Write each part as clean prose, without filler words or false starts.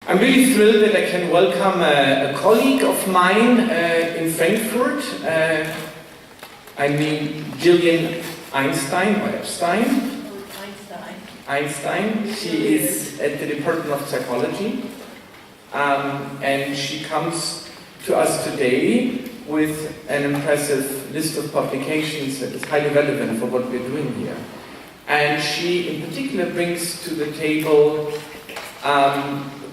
I'm really thrilled that I can welcome a colleague of mine in Frankfurt. I mean Gillian Einstein, or Epstein. Einstein. She is at the Department of Psychology. And she comes to us today with an impressive list of publications that is highly relevant for what we're doing here. And she in particular brings to the table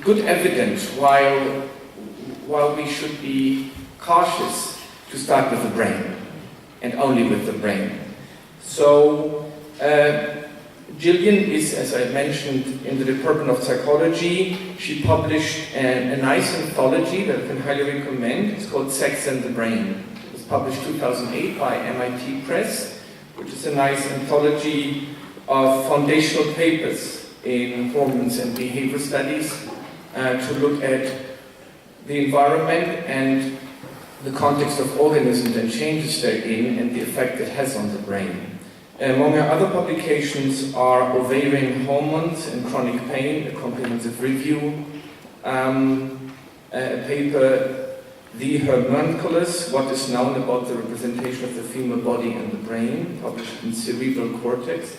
good evidence while we should be cautious to start with the brain, and only with the brain. So, Gillian is, as I mentioned, in the Department of Psychology. She published a nice anthology that I can highly recommend. It's called Sex and the Brain. It was published 2008 by MIT Press, which is a nice anthology of foundational papers in hormones and behavior studies to look at the environment and the context of organisms and changes they're in and the effect it has on the brain. Among our other publications are Ovarian Hormones and Chronic Pain, a comprehensive review, a paper, The Homunculus, What is Known About the Representation of the Female Body and the Brain, published in Cerebral Cortex,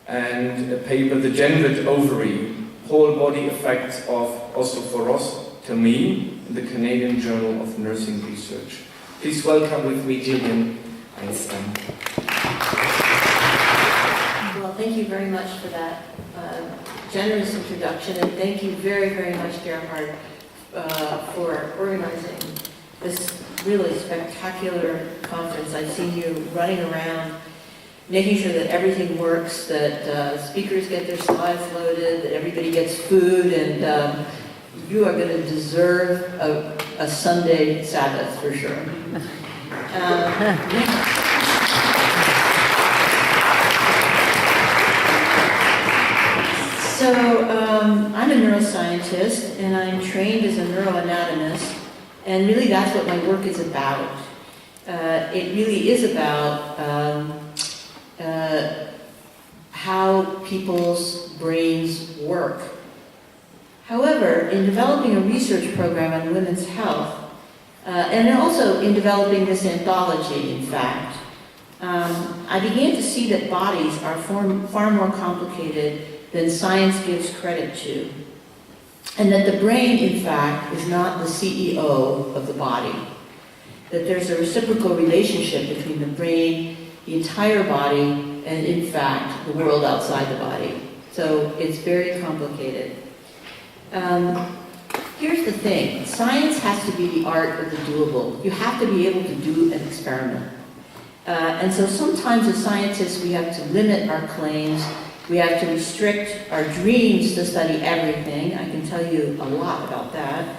and a paper, The Gendered Ovary, Whole Body Effects of Osteoporostomy, in the Canadian Journal of Nursing Research. Please welcome with me Gillian Einstein. Well, thank you very much for that generous introduction, and thank you very, very much, Gerhard, for organizing this really spectacular conference. I've seen you running around, making sure that everything works, that speakers get their slides loaded, that everybody gets food, and you are going to deserve a Sunday Sabbath for sure. So I'm a neuroscientist, and I'm trained as a neuroanatomist, and really that's what my work is about. It really is about how people's brains work. However, in developing a research program on women's health, and also in developing this anthology, in fact, I began to see that bodies are far more complicated than science gives credit to, and that the brain, in fact, is not the CEO of the body, that there's a reciprocal relationship between the brain, the entire body, and in fact, the world outside the body. So it's very complicated. Here's the thing. Science has to be the art of the doable. You have to be able to do an experiment. And so sometimes as scientists, we have to limit our claims. We have to restrict our dreams to study everything. I can tell you a lot about that.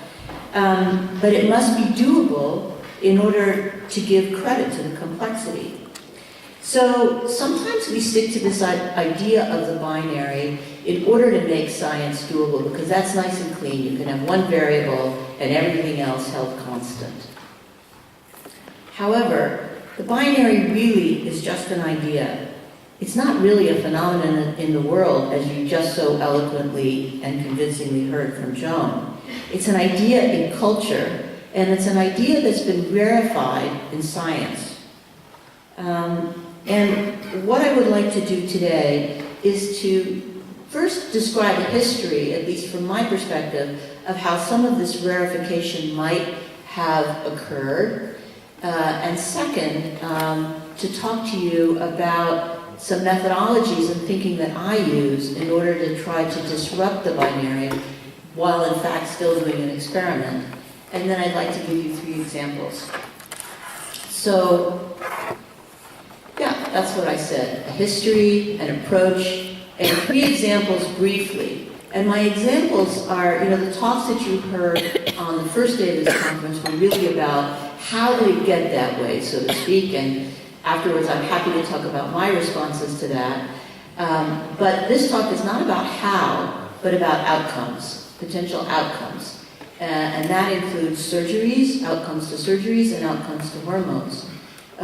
But it must be doable in order to give credit to the complexity. So sometimes we stick to this idea of the binary in order to make science doable, because that's nice and clean. You can have one variable and everything else held constant. However, the binary really is just an idea. It's not really a phenomenon in the world, as you just so eloquently and convincingly heard from Joan. It's an idea in culture, and it's an idea that's been verified in science. And what I would like to do today is to first describe a history, at least from my perspective, of how some of this verification might have occurred. And second, to talk to you about some methodologies and thinking that I use in order to try to disrupt the binary while in fact still doing an experiment. And then I'd like to give you 3 examples. So, yeah, that's what I said. A history, an approach, and 3 examples briefly. And my examples are, the talks that you heard on the first day of this conference were really about how do we get that way, so to speak, and afterwards I'm happy to talk about my responses to that. But this talk is not about how, but about outcomes, potential outcomes. And that includes surgeries, outcomes to surgeries, and outcomes to hormones.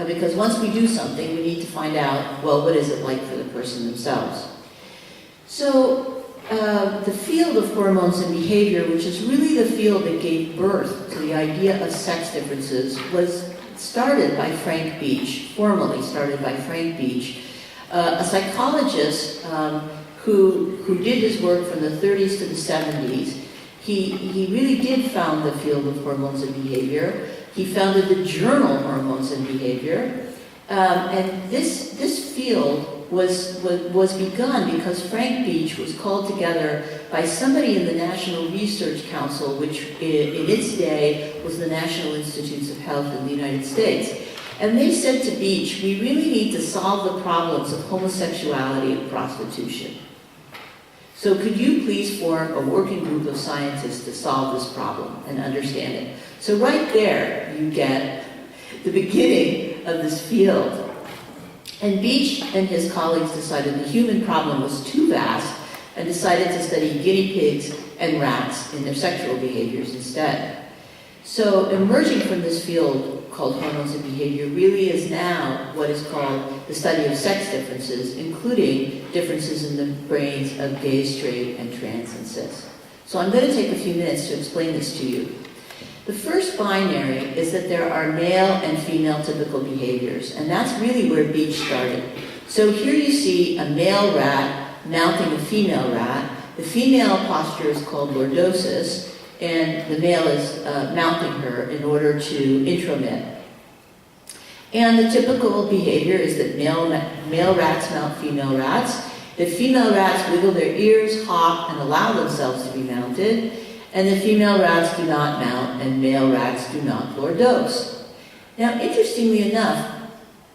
Because once we do something, we need to find out, well, what is it like for the person themselves? So the field of hormones and behavior, which is really the field that gave birth to the idea of sex differences, was started by Frank Beach, formally started by Frank Beach, a psychologist who did his work from the 30s to the 70s. He really did found the field of hormones and behavior. He founded the journal Hormones and Behavior. And this field was begun because Frank Beach was called together by somebody in the National Research Council, which in its day was the National Institutes of Health in the United States. And they said to Beach, we really need to solve the problems of homosexuality and prostitution. So could you please form a working group of scientists to solve this problem and understand it? So right there, you get the beginning of this field. And Beach and his colleagues decided the human problem was too vast and decided to study guinea pigs and rats in their sexual behaviors instead. So emerging from this field called hormones and behavior really is now what is called the study of sex differences, including differences in the brains of gay, straight, and trans and cis. So I'm going to take a few minutes to explain this to you. The first binary is that there are male and female typical behaviors, and that's really where Beach started. So here you see a male rat mounting a female rat. The female posture is called lordosis, and the male is mounting her in order to intromit. And the typical behavior is that male rats mount female rats, that female rats wiggle their ears, hop, and allow themselves to be mounted, and the female rats do not mount, and male rats do not lordose. Now, interestingly enough,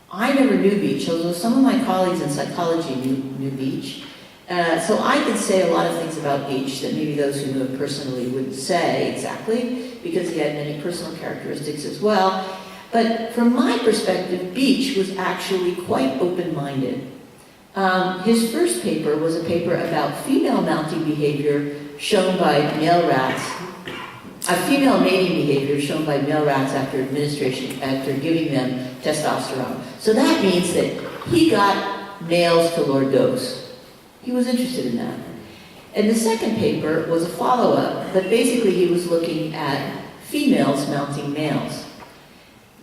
I never knew Beach, although some of my colleagues in psychology knew Beach. So I could say a lot of things about Beach that maybe those who knew him personally wouldn't say exactly, because he had many personal characteristics as well. But from my perspective, Beach was actually quite open-minded. His first paper was a paper about female mounting behavior shown by male rats, female mating behavior shown by male rats after giving them testosterone. So that means that he got males to lordose. He was interested in that. And the second paper was a follow-up, but basically he was looking at females mounting males.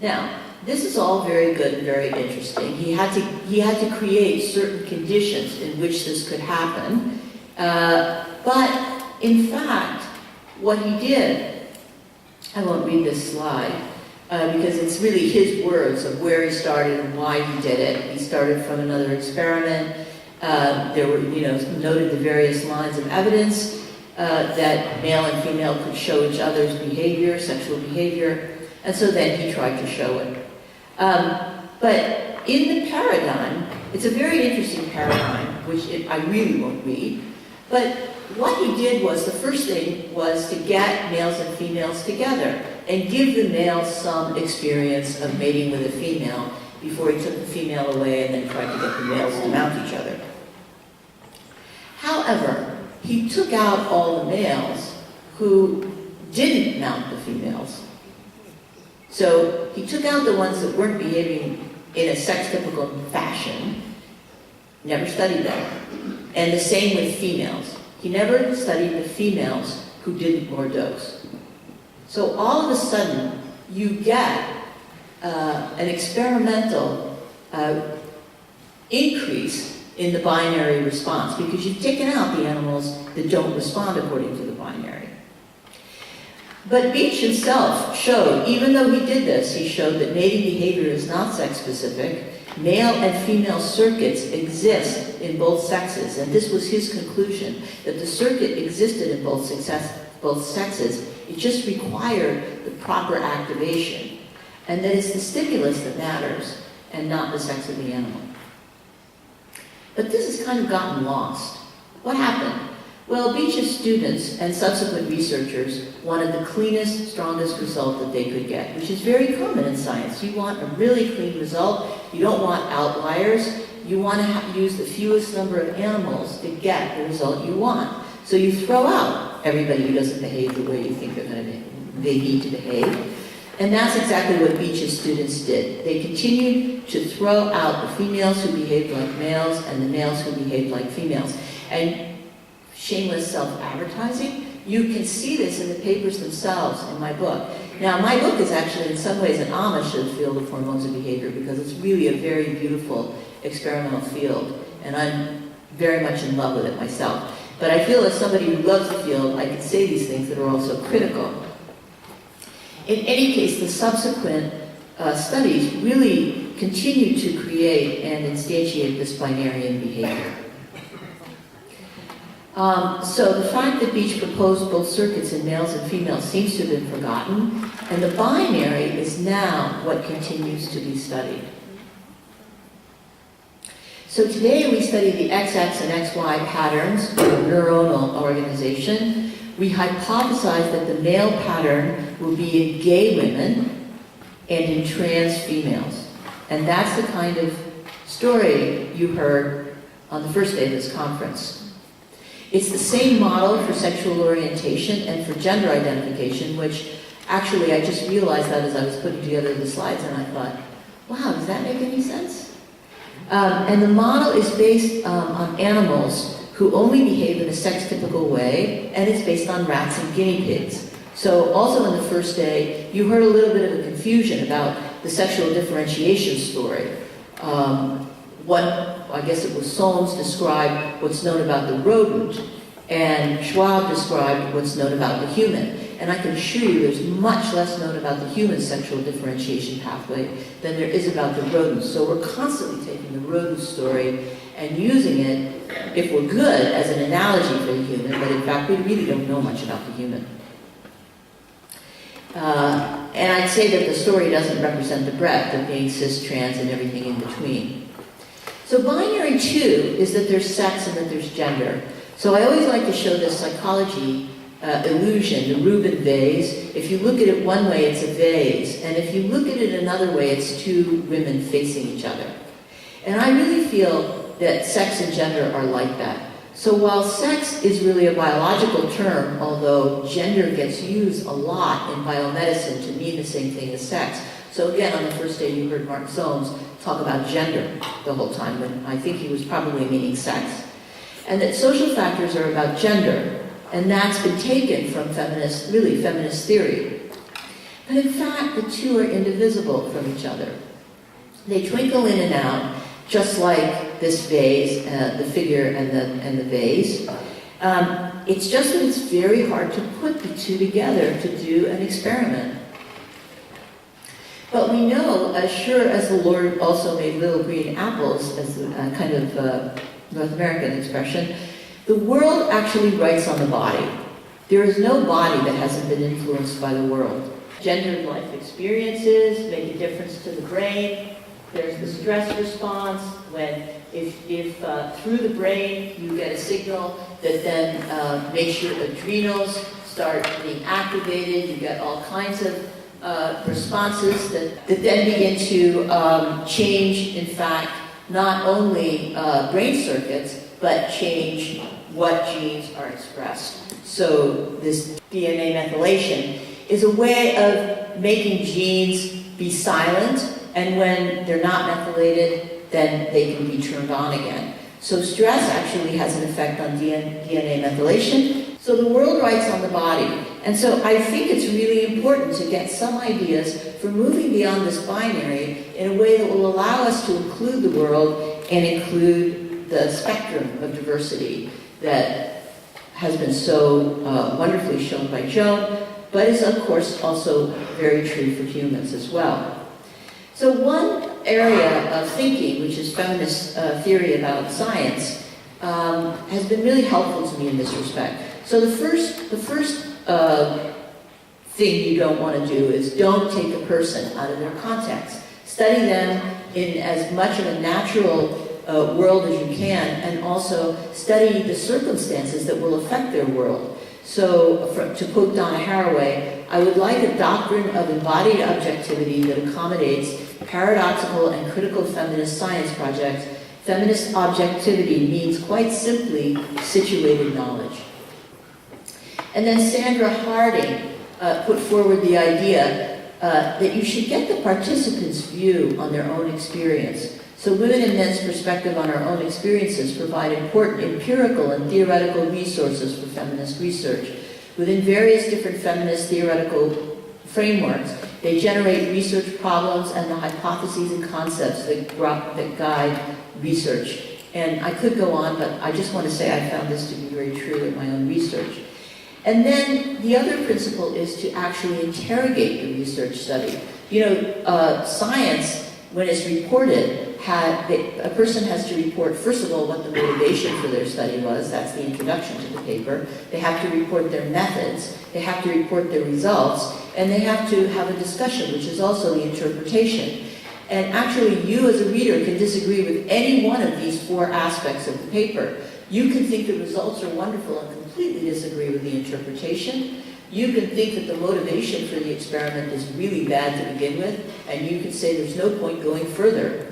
Now, this is all very good and very interesting. He had to create certain conditions in which this could happen. But in fact, what he did, I won't read this slide, because it's really his words of where he started and why he did it. He started from another experiment. There were, noted the various lines of evidence that male and female could show each other's behavior, sexual behavior, and so then he tried to show it. But in the paradigm, it's a very interesting paradigm, which I really won't read, but what he did was, the first thing was to get males and females together and give the males some experience of mating with a female before he took the female away and then tried to get the males to mount each other. However, he took out all the males who didn't mount the females. So he took out the ones that weren't behaving in a sex-typical fashion, never studied them. And the same with females. He never studied the females who didn't lordose. So all of a sudden, you get an experimental increase in the binary response, because you've taken out the animals that don't respond according to the binary. But Beach himself showed, even though he did this, he showed that mating behavior is not sex-specific. Male and female circuits exist in both sexes, and this was his conclusion, that the circuit existed in both sexes. It just required the proper activation, and that it's the stimulus that matters, and not the sex of the animal. But this has kind of gotten lost. What happened? Well, Beach's students and subsequent researchers wanted the cleanest, strongest result that they could get, which is very common in science. You want a really clean result. You don't want outliers. You want to use the fewest number of animals to get the result you want. So you throw out everybody who doesn't behave the way you think they need to behave. And that's exactly what Beach's students did. They continued to throw out the females who behaved like males and the males who behaved like females. And shameless self-advertising. You can see this in the papers themselves in my book. Now, my book is actually in some ways an homage to the field of hormones and behavior because it's really a very beautiful experimental field, and I'm very much in love with it myself. But I feel as somebody who loves the field, I can say these things that are also critical. In any case, the subsequent studies really continue to create and instantiate this binarian behavior. So the fact that Beach proposed both circuits in males and females seems to have been forgotten, and the binary is now what continues to be studied. So today we study the XX and XY patterns of neuronal organization. We hypothesize that the male pattern will be in gay women and in trans females. And that's the kind of story you heard on the first day of this conference. It's the same model for sexual orientation and for gender identification, which actually I just realized that as I was putting together the slides, and I thought, wow, does that make any sense? And the model is based on animals who only behave in a sex-typical way, and it's based on rats and guinea pigs. So also on the first day, you heard a little bit of a confusion about the sexual differentiation story. I guess it was Solms described what's known about the rodent, and Schwab described what's known about the human. And I can assure you there's much less known about the human sexual differentiation pathway than there is about the rodents. So we're constantly taking the rodent story and using it, if we're good, as an analogy for the human, but in fact we really don't know much about the human. And I'd say that the story doesn't represent the breadth of being cis, trans, and everything in between. So binary, too, is that there's sex and that there's gender. So I always like to show this psychology illusion, the Rubin vase. If you look at it one way, it's a vase. And if you look at it another way, it's two women facing each other. And I really feel that sex and gender are like that. So while sex is really a biological term, although gender gets used a lot in biomedicine to mean the same thing as sex. So again, on the first day you heard Martin Solms talk about gender the whole time, when I think he was probably meaning sex. And that social factors are about gender. And that's been taken from feminist theory. But in fact, the two are indivisible from each other. They twinkle in and out, just like this vase, the figure and the vase. It's just that it's very hard to put the two together to do an experiment. But we know, as sure as the Lord also made little green apples, as a kind of North American expression, the world actually writes on the body. There is no body that hasn't been influenced by the world. Gendered life experiences make a difference to the brain. There's the stress response when if through the brain you get a signal that then makes your adrenals start being activated, you get all kinds of responses that then begin to change, in fact, not only brain circuits, but change what genes are expressed. So this DNA methylation is a way of making genes be silent, and when they're not methylated, then they can be turned on again. So stress actually has an effect on DNA methylation. So the world writes on the body. And so I think it's really important to get some ideas for moving beyond this binary in a way that will allow us to include the world and include the spectrum of diversity that has been so wonderfully shown by Joan, but is of course also very true for humans as well. So one area of thinking, which is feminist theory about science, has been really helpful to me in this respect. So the first thing you don't want to do is don't take a person out of their context. Study them in as much of a natural world as you can, and also study the circumstances that will affect their world. So, to quote Donna Haraway, I would like a doctrine of embodied objectivity that accommodates paradoxical and critical feminist science projects. Feminist objectivity means quite simply situated knowledge. And then Sandra Harding put forward the idea that you should get the participants' view on their own experience. So women and men's perspective on our own experiences provide important empirical and theoretical resources for feminist research. Within various different feminist theoretical frameworks, they generate research problems and the hypotheses and concepts that guide research. And I could go on, but I just want to say I found this to be very true in my own research. And then the other principle is to actually interrogate the research study. You know, science, when it's reported, a person has to report, first of all, what the motivation for their study was. That's the introduction to the paper. They have to report their methods. They have to report their results. And they have to have a discussion, which is also the interpretation. And actually, you as a reader can disagree with any one of these four aspects of the paper. You can think the results are wonderful and completely disagree with the interpretation. You can think that the motivation for the experiment is really bad to begin with, and you can say there's no point going further.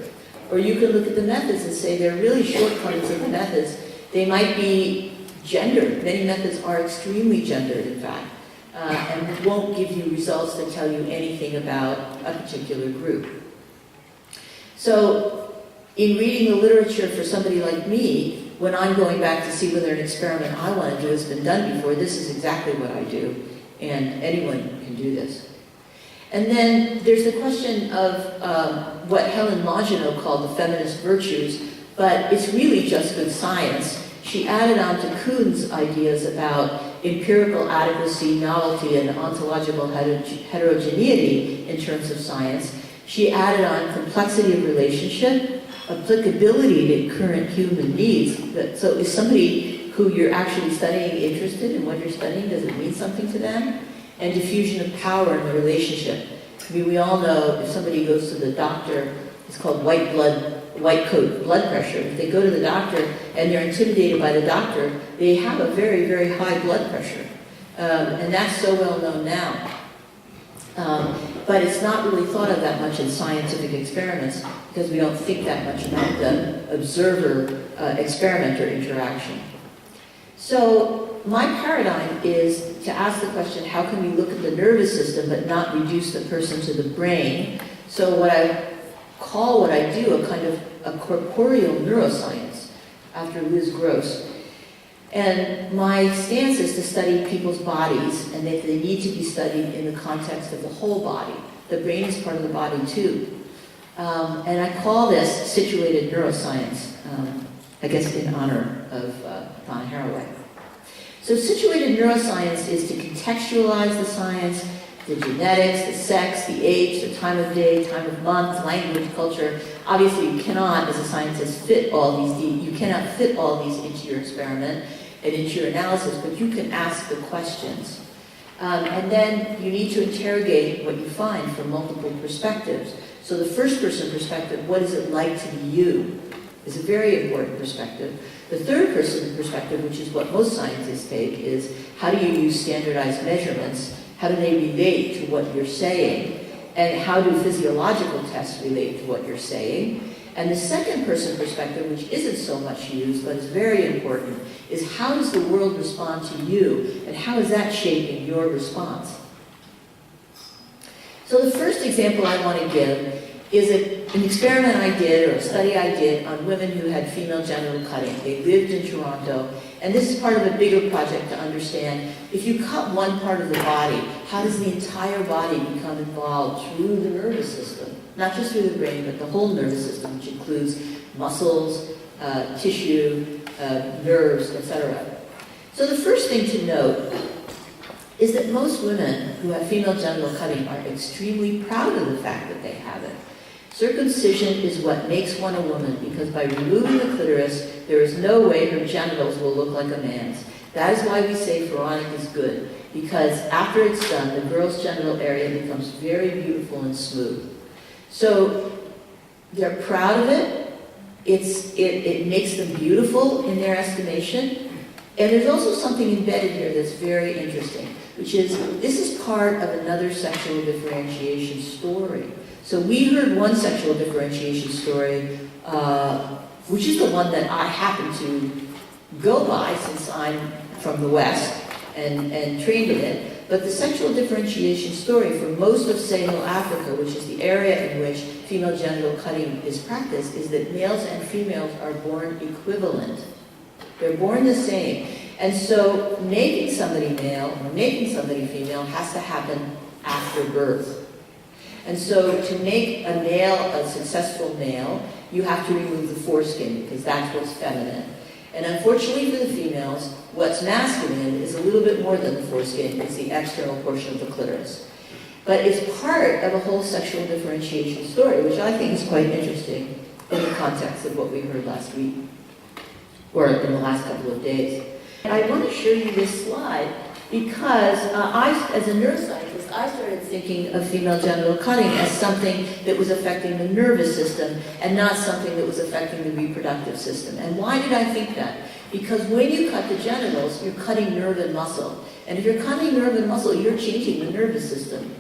Or you can look at the methods and say there are really shortcomings in the methods. They might be gendered. Many methods are extremely gendered, in fact, and won't give you results that tell you anything about a particular group. So, in reading the literature for somebody like me, when I'm going back to see whether an experiment I want to do has been done before, this is exactly what I do, and anyone can do this. And then there's the question of what Helen Longino called the feminist virtues, but it's really just good science. She added on to Kuhn's ideas about empirical adequacy, novelty, and ontological heterogeneity in terms of science. She added on complexity of relationship, applicability to current human needs. So is somebody who you're actually studying interested in what you're studying? Does it mean something to them? And diffusion of power in the relationship. I mean, we all know if somebody goes to the doctor, it's called white coat blood pressure. If they go to the doctor and they're intimidated by the doctor, they have a very, very high blood pressure. And that's so well known now. But it's not really thought of that much in scientific experiments because we don't think that much about the observer-experimenter interaction. So my paradigm is to ask the question, how can we look at the nervous system but not reduce the person to the brain? So what I call what I do a kind of a corporeal neuroscience, after Liz Gross. And my stance is to study people's bodies, and they need to be studied in the context of the whole body. The brain is part of the body too. And I call this situated neuroscience, I guess in honor of Donna Haraway. So situated neuroscience is to contextualize the science, the genetics, the sex, the age, the time of day, time of month, language, culture. Obviously, you cannot, as a scientist, fit all these. You cannot fit all these into your experiment and into your analysis, but you can ask the questions. And then you need to interrogate what you find from multiple perspectives. So the first-person perspective, what is it like to be you, is a very important perspective. The third-person perspective, which is what most scientists take, is how do you use standardized measurements? How do they relate to what you're saying? And how do physiological tests relate to what you're saying? And the second-person perspective, which isn't so much used, but is very important, is how does the world respond to you, and how is that shaping your response? So the first example I want to give is an experiment I did, or a study I did, on women who had female genital cutting. They lived in Toronto, and this is part of a bigger project to understand, if you cut one part of the body, how does the entire body become involved through the nervous system? Not just through the brain, but the whole nervous system, which includes muscles, tissue, nerves, etc. So the first thing to note is that most women who have female genital cutting are extremely proud of the fact that they have it. Circumcision is what makes one a woman, because by removing the clitoris, there is no way her genitals will look like a man's. That is why we say pharaonic is good, because after it's done, the girl's genital area becomes very beautiful and smooth. So they're proud of it. It makes them beautiful in their estimation. And there's also something embedded here that's very interesting, which is this is part of another sexual differentiation story. So we heard one sexual differentiation story, which is the one that I happen to go by since I'm from the West and trained in it. But the sexual differentiation story for most of Sahel Africa, which is the area in which female genital cutting is practiced, is that males and females are born equivalent. They're born the same. And so making somebody male or making somebody female has to happen after birth. And so to make a male a successful male, you have to remove the foreskin because that's what's feminine. And unfortunately for the females, what's masculine is a little bit more than the foreskin. It's the external portion of the clitoris. But it's part of a whole sexual differentiation story, which I think is quite interesting in the context of what we heard last week, or in the last couple of days. And I want to show you this slide because as a neuroscientist, I started thinking of female genital cutting as something that was affecting the nervous system and not something that was affecting the reproductive system. And why did I think that? Because when you cut the genitals, you're cutting nerve and muscle. And if you're cutting nerve and muscle, you're changing the nervous system.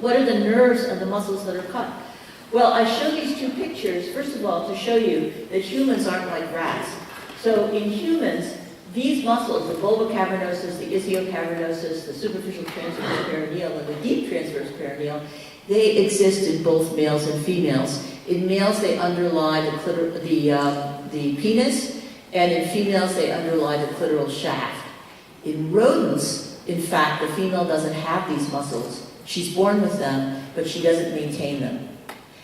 What are the nerves and the muscles that are cut? Well, I show these two pictures, first of all, to show you that humans aren't like rats. So in humans, these muscles, the bulbar cavernosus, the ischial-cavernosus, the superficial transverse perineal, and the deep transverse perineal, they exist in both males and females. In males, they underlie the penis, and in females, they underlie the clitoral shaft. In rodents, in fact, the female doesn't have these muscles. She's born with them, but she doesn't maintain them.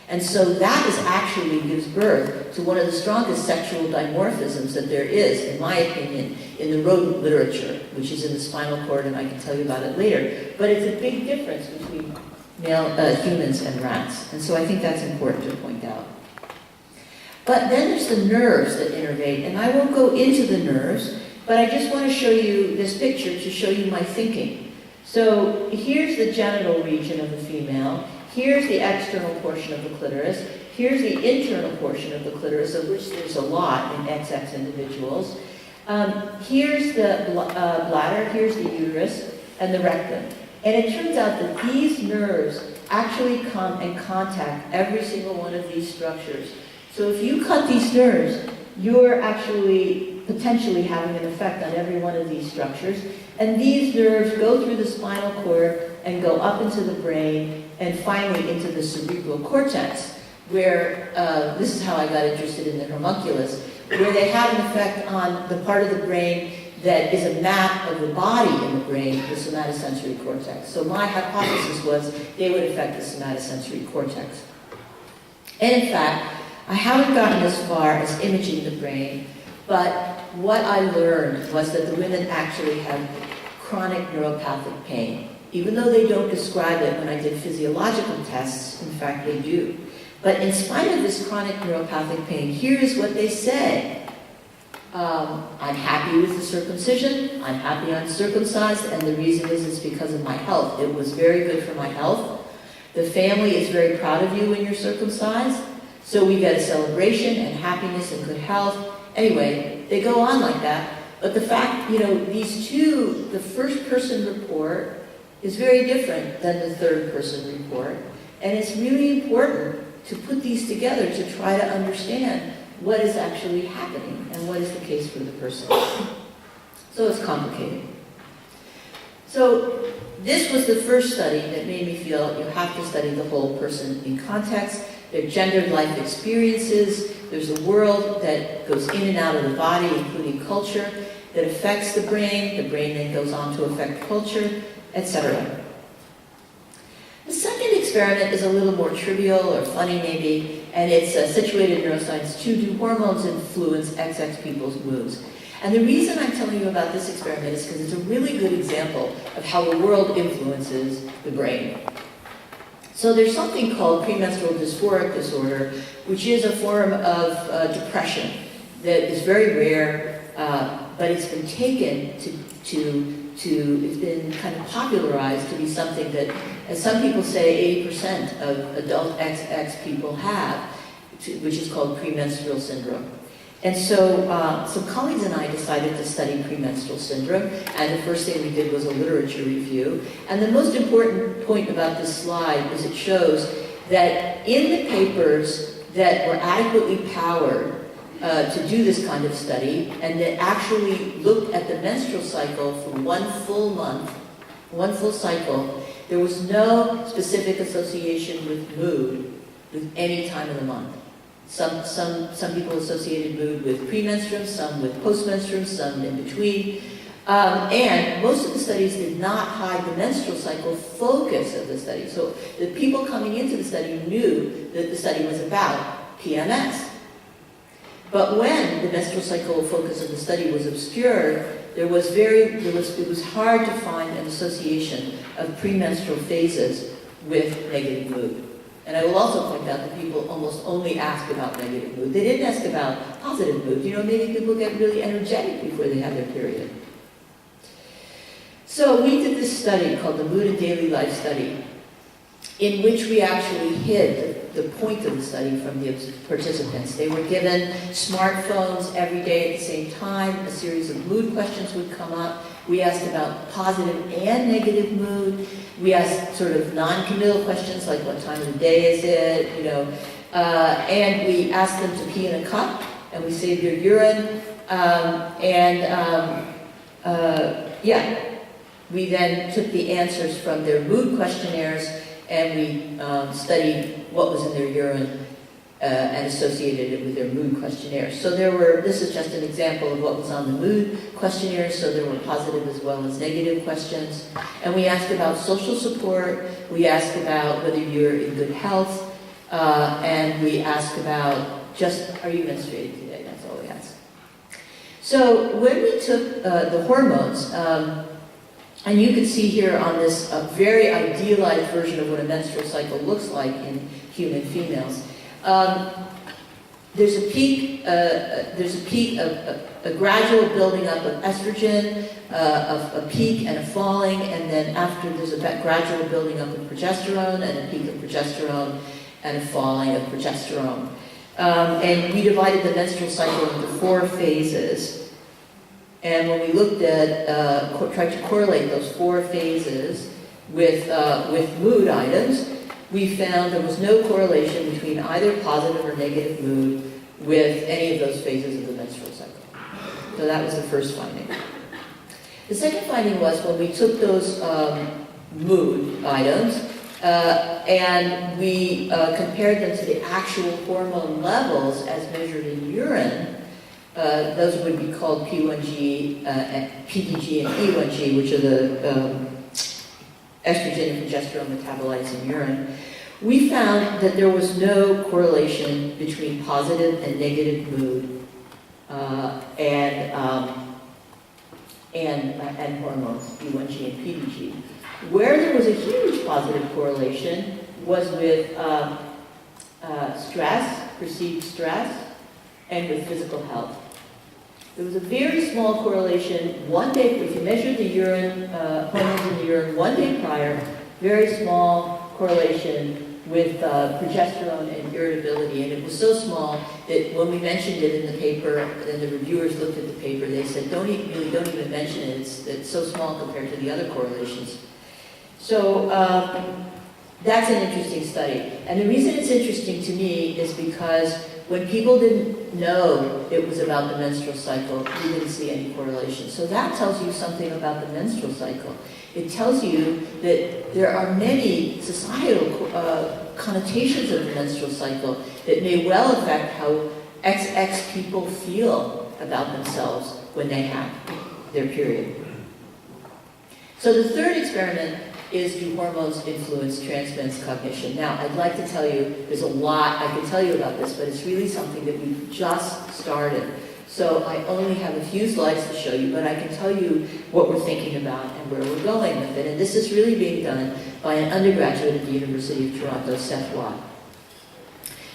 And so that is actually gives birth to one of the strongest sexual dimorphisms that there is, in my opinion, in the rodent literature, which is in the spinal cord, and I can tell you about it later. But it's a big difference between male humans and rats. And so I think that's important to point out. But then there's the nerves that innervate, and I won't go into the nerves, but I just want to show you this picture to show you my thinking. So here's the genital region of the female. Here's the external portion of the clitoris. Here's the internal portion of the clitoris, of which there's a lot in XX individuals. Here's the bladder, here's the uterus, and the rectum. And it turns out that these nerves actually come and contact every single one of these structures. So if you cut these nerves, you're actually potentially having an effect on every one of these structures. And these nerves go through the spinal cord and go up into the brain and finally into the cerebral cortex, where this is how I got interested in the homunculus, where they have an effect on the part of the brain that is a map of the body in the brain, the somatosensory cortex. So my hypothesis was they would affect the somatosensory cortex. And in fact, I haven't gotten as far as imaging the brain, but what I learned was that the women actually have chronic neuropathic pain. Even though they don't describe it when I did physiological tests, in fact they do. But in spite of this chronic neuropathic pain, here is what they say. I'm happy with the circumcision, I'm happy I'm circumcised, and the reason is it's because of my health. It was very good for my health. The family is very proud of you when you're circumcised, so we get a celebration and happiness and good health. Anyway, they go on like that. But the fact, these two, the first person report is very different than the third person report. And it's really important to put these together to try to understand what is actually happening and what is the case for the person. So it's complicated. So this was the first study that made me feel you have to study the whole person in context, their gendered life experiences. There's a world that goes in and out of the body, including culture, that affects the brain then goes on to affect culture, etc. The second experiment is a little more trivial or funny maybe, and it's situated in neuroscience 2. Do hormones influence XX people's moods? And the reason I'm telling you about this experiment is because it's a really good example of how the world influences the brain. So there's something called premenstrual dysphoric disorder, which is a form of depression that is very rare, but it's been taken it's been kind of popularized to be something that, as some people say, 80% of adult XX people have, which is called premenstrual syndrome. And so some colleagues and I decided to study premenstrual syndrome, and the first thing we did was a literature review. And the most important point about this slide is it shows that in the papers that were adequately powered to do this kind of study, and that actually looked at the menstrual cycle for 1 full month one full cycle, there was no specific association with mood with any time of the month. Some people associated mood with premenstruum, some with postmenstruum, some in between. And most of the studies did not hide the menstrual cycle focus of the study. So the people coming into the study knew that the study was about PMS. But when the menstrual cycle focus of the study was obscured, it was hard to find an association of premenstrual phases with negative mood. And I will also point out that people almost only asked about negative mood. They didn't ask about positive mood. You know, maybe people get really energetic before they have their period. So we did this study called the Mood and Daily Life Study, in which we actually hid the point of the study from the participants. They were given smartphones every day at the same time. A series of mood questions would come up. We asked about positive and negative mood. We asked sort of non-committal questions like what time of the day is it, you know. And we asked them to pee in a cup, and we saved their urine. We then took the answers from their mood questionnaires, and we studied what was in their urine and associated it with their mood questionnaires. So this is just an example of what was on the mood questionnaire, so there were positive as well as negative questions. And we asked about social support, we asked about whether you're in good health, and we asked about just, are you menstruating today? That's all we asked. So when we took the hormones, and you can see here on this very idealized version of what a menstrual cycle looks like in human females. There's a peak, a gradual building up of estrogen, of a peak and a falling, and then after there's a gradual building up of progesterone and a peak of progesterone and a falling of progesterone. And we divided the menstrual cycle into 4 phases. And when we looked at, tried to correlate those 4 phases with mood items, we found there was no correlation between either positive or negative mood with any of those phases of the menstrual cycle. So that was the first finding. The second finding was when we took those mood items and we compared them to the actual hormone levels as measured in urine. Those would be called P1G, PDG, and E1G, which are the estrogen and progesterone metabolites in urine. We found that there was no correlation between positive and negative mood and hormones, E1G and PDG. Where there was a huge positive correlation was with stress, perceived stress, and with physical health. There was a very small correlation, one day, if you measured the urine, hormones in the urine one day prior, very small correlation with progesterone and irritability. And it was so small that when we mentioned it in the paper, and the reviewers looked at the paper, they said, don't even mention it, it's so small compared to the other correlations. So that's an interesting study. And the reason it's interesting to me is because when people didn't know it was about the menstrual cycle, we didn't see any correlation. So that tells you something about the menstrual cycle. It tells you that there are many societal connotations of the menstrual cycle that may well affect how XX people feel about themselves when they have their period. So the third experiment is, do hormones influence trans-men's cognition? Now, I'd like to tell you, there's a lot I could tell you about this, but it's really something that we've just started. So I only have a few slides to show you, but I can tell you what we're thinking about and where we're going with it. And this is really being done by an undergraduate at the University of Toronto, Seth Watt.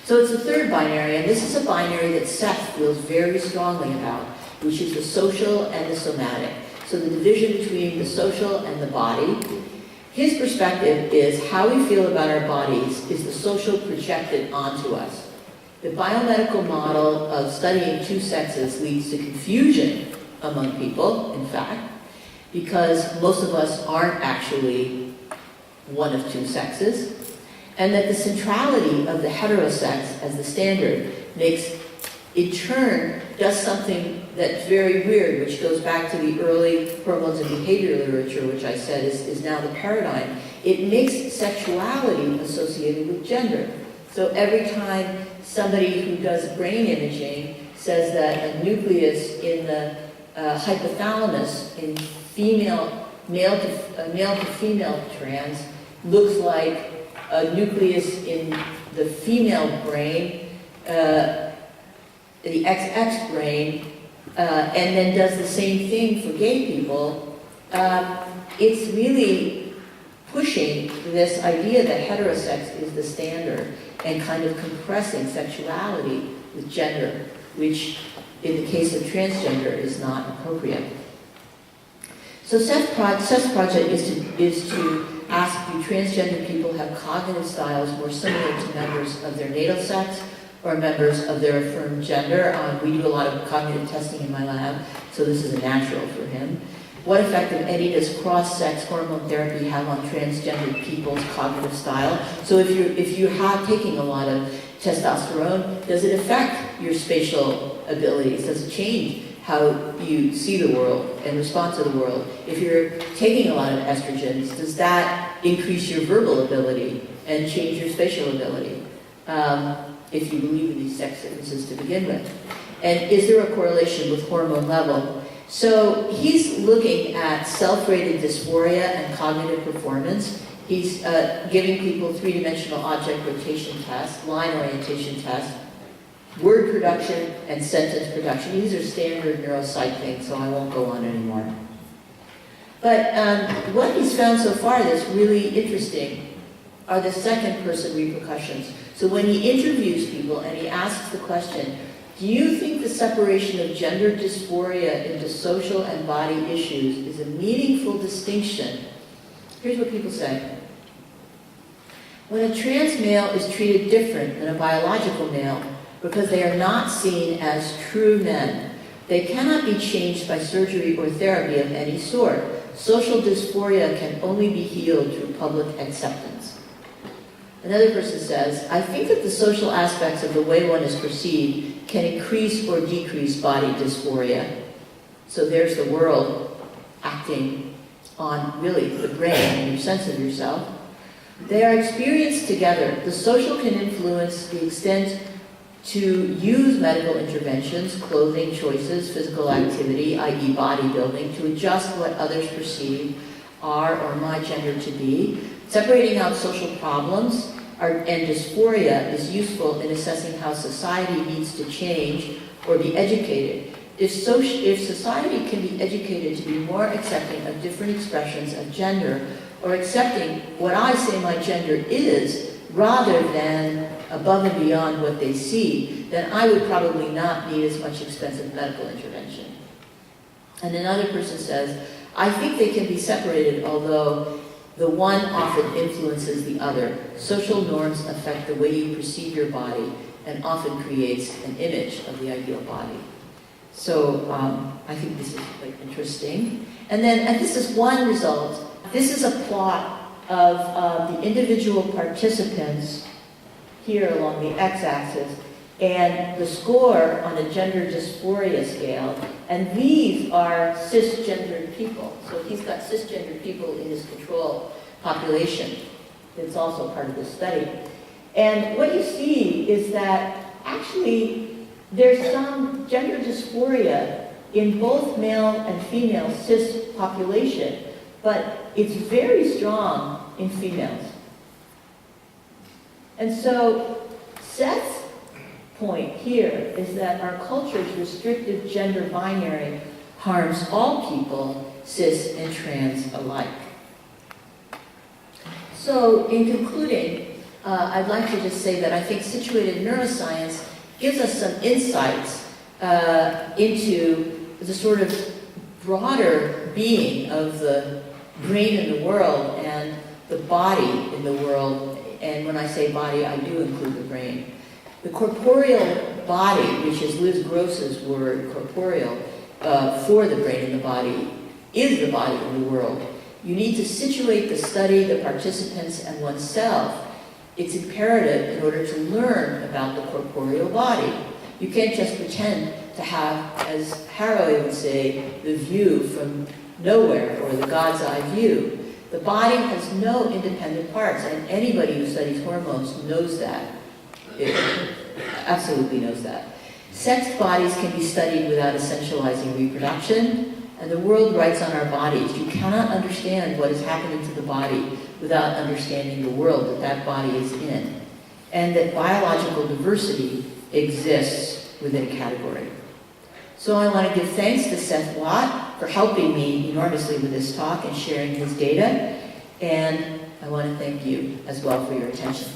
So it's the third binary, and this is a binary that Seth feels very strongly about, which is the social and the somatic. So the division between the social and the body. His perspective is how we feel about our bodies is the social projected onto us. The biomedical model of studying 2 sexes leads to confusion among people, in fact, because most of us aren't actually one of 2 sexes, and that the centrality of the heterosex as the standard makes, in turn, does something that's very weird, which goes back to the early hormones and behavior literature, which I said is now the paradigm. It makes sexuality associated with gender. So every time somebody who does brain imaging says that a nucleus in the hypothalamus in male to female trans looks like a nucleus in the female brain, the XX brain, and then does the same thing for gay people, it's really pushing this idea that heterosex is the standard and kind of compressing sexuality with gender, which in the case of transgender is not appropriate. So Seth's project is to ask, do transgender people have cognitive styles more similar to members of their natal sex or members of their affirmed gender? We do a lot of cognitive testing in my lab, so this is a natural for him. What effect, if any, does cross-sex hormone therapy have on transgender people's cognitive style? So if you're taking a lot of testosterone, does it affect your spatial abilities? Does it change how you see the world and respond to the world? If you're taking a lot of estrogens, does that increase your verbal ability and change your spatial ability? If you believe in these sex differences to begin with. And is there a correlation with hormone level? So he's looking at self-rated dysphoria and cognitive performance. He's giving people three-dimensional object rotation tests, line orientation tests, word production, and sentence production. These are standard neuropsych things, so I won't go on anymore. But what he's found so far that's really interesting are the second-person repercussions. So when he interviews people and he asks the question, do you think the separation of gender dysphoria into social and body issues is a meaningful distinction? Here's what people say. When a trans male is treated different than a biological male because they are not seen as true men, they cannot be changed by surgery or therapy of any sort. Social dysphoria can only be healed through public acceptance. Another person says, I think that the social aspects of the way one is perceived can increase or decrease body dysphoria. So there's the world acting on really the brain and your sense of yourself. They are experienced together. The social can influence the extent to use medical interventions, clothing choices, physical activity, i.e. bodybuilding, to adjust what others perceive are or my gender to be. Separating out social problems and dysphoria is useful in assessing how society needs to change or be educated. If society can be educated to be more accepting of different expressions of gender, or accepting what I say my gender is, rather than above and beyond what they see, then I would probably not need as much expensive medical intervention. And another person says, I think they can be separated, although the one often influences the other. Social norms affect the way you perceive your body and often creates an image of the ideal body. So I think this is interesting. And this is one result. This is a plot of the individual participants here along the x-axis and the score on a gender dysphoria scale. And these are cisgendered people. So he's got cisgendered people in his control population. It's also part of the study. And what you see is that actually there's some gender dysphoria in both male and female cis population, but it's very strong in females. And so Seth's point here is that our culture's restrictive gender binary harms all people, cis and trans alike. So in concluding, I'd like to just say that I think situated neuroscience gives us some insights into the sort of broader being of the brain in the world and the body in the world. And when I say body, I do include the brain. The corporeal body, which is Liz Gross's word, corporeal, for the brain and the body, is the body in the world. You need to situate the study, the participants, and oneself. It's imperative in order to learn about the corporeal body. You can't just pretend to have, as Haraway would say, the view from nowhere, or the God's eye view. The body has no independent parts, and anybody who studies hormones knows that. It absolutely knows that. Sexed bodies can be studied without essentializing reproduction, and the world writes on our bodies. You cannot understand what is happening to the body without understanding the world that that body is in, and that biological diversity exists within a category. So I want to give thanks to Seth Watt for helping me enormously with this talk and sharing his data, and I want to thank you as well for your attention.